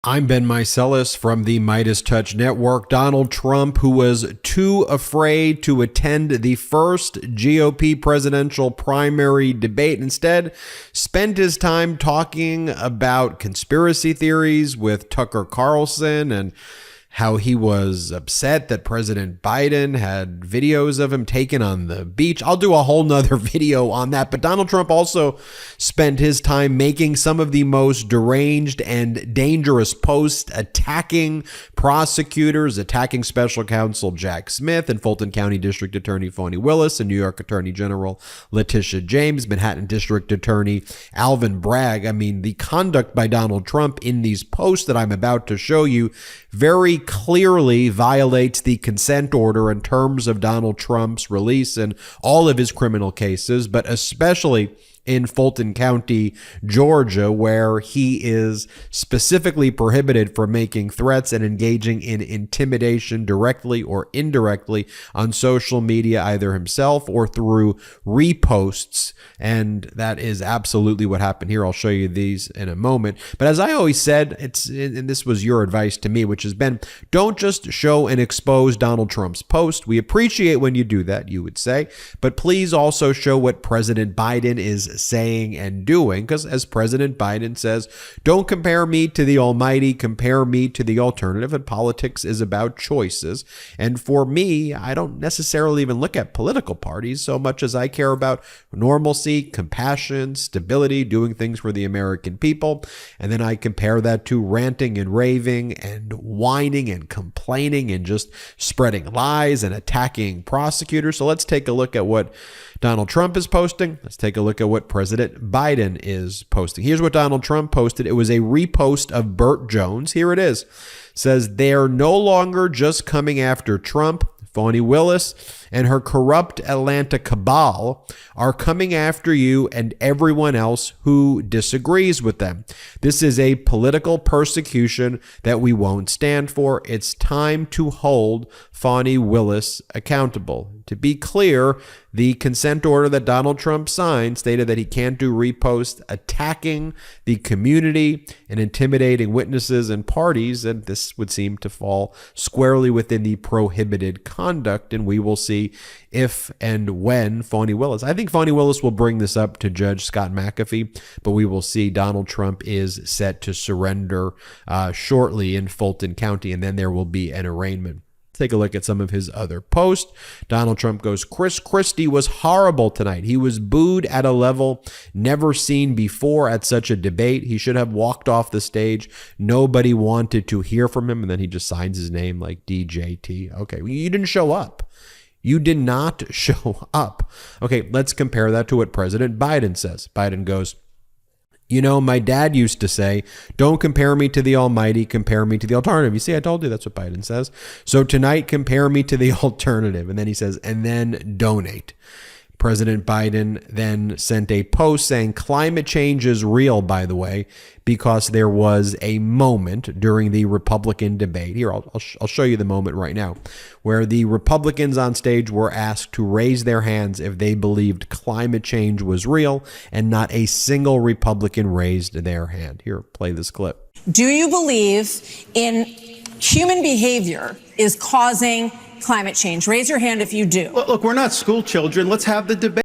I'm Ben Meiselas from the Midas Touch Network. Donald Trump, who was too afraid to attend the first GOP presidential primary debate, instead spent his time talking about conspiracy theories with Tucker Carlson and how he was upset that President Biden had videos of him taken on the beach. I'll do a whole nother video on that. But Donald Trump also spent his time making some of the most deranged and dangerous posts, attacking prosecutors, attacking special counsel Jack Smith and Fulton County District Attorney Fani Willis and New York Attorney General Letitia James, Manhattan District Attorney Alvin Bragg. I mean, the conduct by Donald Trump in these posts that I'm about to show you very clearly violates the consent order in terms of Donald Trump's release in all of his criminal cases, but especially in Fulton County, Georgia, where he is specifically prohibited from making threats and engaging in intimidation directly or indirectly on social media, either himself or through reposts. And that is absolutely what happened here. I'll show you these in a moment. But as I always said, and this was your advice to me, which has been, don't just show and expose Donald Trump's post. We appreciate when you do that, you would say, but please also show what President Biden is saying and doing, because as President Biden says, don't compare me to the almighty, compare me to the alternative, and politics is about choices. And for me, I don't necessarily even look at political parties so much as I care about normalcy, compassion, stability, doing things for the American people. And then I compare that to ranting and raving and whining and complaining and just spreading lies and attacking prosecutors. So let's take a look at what Donald Trump is posting. Let's take a look at what President Biden is posting. Here's what Donald Trump posted. It was a repost of Burt Jones. Here it is. It says, they're no longer just coming after Trump. Fani Willis and her corrupt Atlanta cabal are coming after you and everyone else who disagrees with them. This is a political persecution that we won't stand for. It's time to hold Fani Willis accountable. To be clear, the consent order that Donald Trump signed stated that he can't do reposts attacking the community and intimidating witnesses and parties, and this would seem to fall squarely within the prohibited conduct, and we will see if and when Fani Willis. I think Fani Willis will bring this up to Judge Scott McAfee, but we will see. Donald Trump is set to surrender shortly in Fulton County, and then there will be an arraignment. Take a look at some of his other posts. Donald Trump goes, Chris Christie was horrible tonight. He was booed at a level never seen before at such a debate. He should have walked off the stage. Nobody wanted to hear from him. And then he just signs his name like DJT. Okay, well, you didn't show up. You did not show up. Okay, let's compare that to what President Biden says. Biden goes, you know, my dad used to say, don't compare me to the almighty, compare me to the alternative. You see, I told you that's what Biden says. So tonight, compare me to the alternative. And then he says, and then donate. President Biden then sent a post saying climate change is real, by the way, because there was a moment during the Republican debate. Here, I'll show you the moment right now, where the Republicans on stage were asked to raise their hands if they believed climate change was real, and not a single Republican raised their hand. Here, play this clip. Do you believe in human behavior is causing climate change? Raise your hand if you do. Look, we're not school children. Let's have the debate.